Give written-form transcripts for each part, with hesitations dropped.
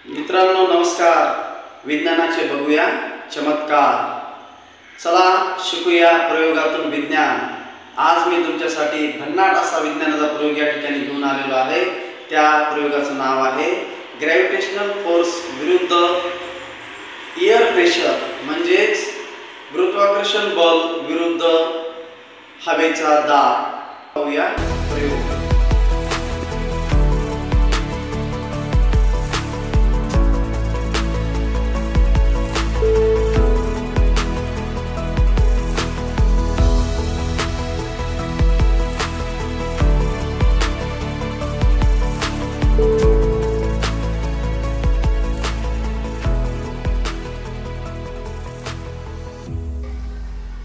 मित्रांनो नमस्कार। विज्ञानाचे बघूया चमत्कार। चला शिकूया प्रयोगातून विज्ञान। आज मी तुमच्यासाठी भन्नाट असा विज्ञानाचा प्रयोग या ठिकाणी घेऊन आलेलो आहे। त्या प्रयोगाचं नाव आहे ग्रॅव्हिटेशनल फोर्स विरुद्ध एअर प्रेशर, म्हणजेच गुरुत्वाकर्षण बल विरुद्ध हवेचा दाब। पाहूया प्रयोग।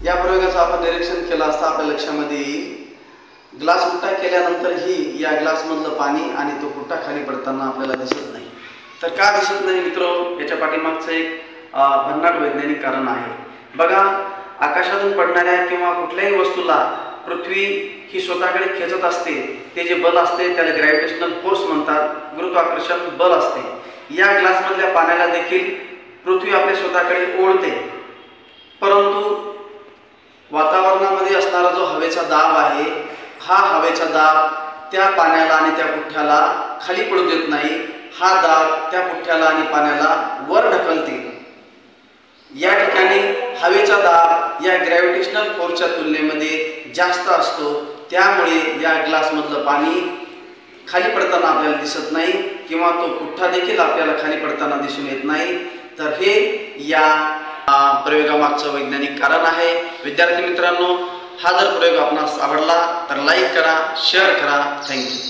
या प्रयोगाचं आपण निरीक्षण केलं असता आपल्या लक्षामध्ये येईल, ग्लास उलटा केल्यानंतरही या ग्लास मधलं पाणी आणि तो कुट्टा खाली पडताना आपल्याला दिसत नाही। तर का दिसत नाही मित्रो, याच्या पाठीमागचं एक भन्नाट वैज्ञानिक कारण आहे। बघा, आकाशातून पडणाऱ्या किंवा कुठल्याही वस्तूला पृथ्वी ही स्वतःकडे खेचत असते। ते जे बल असते त्याला ग्रॅव्हिटेशनल फोर्स म्हणतात, गुरुत्वाकर्षण बल असते। या ग्लास मधल्या पाण्याला देखील पृथ्वी आपल्या स्वतःकडे ओढते, परंतु वातावरणामध्ये असणारा जो हवेचा दाब आहे, हा हवेचा दाब त्या पाण्याला आणि त्या पुठ्ठ्याला खाली पडू देत नाही। हा दाब त्या पुठ्ठ्याला आणि पाण्याला वर ढकलते। या ठिकाणी हवेचा दाब या ग्रॅव्हिटेशनल फोर्सच्या तुलनेमध्ये जास्त असतो, त्यामुळे या ग्लास मधलं पाणी खाली पडताना आपल्याला दिसत नाही किंवा तो पुठ्ठा देखील आपल्याला खाली पडताना दिसून येत नाही। तर हे या प्रयोगामागचं वैज्ञानिक कारण आहे। विद्यार्थी मित्रांनो, हा जर प्रयोग आपणास आवडला तर लाईक करा, शेअर करा। थँक्यू।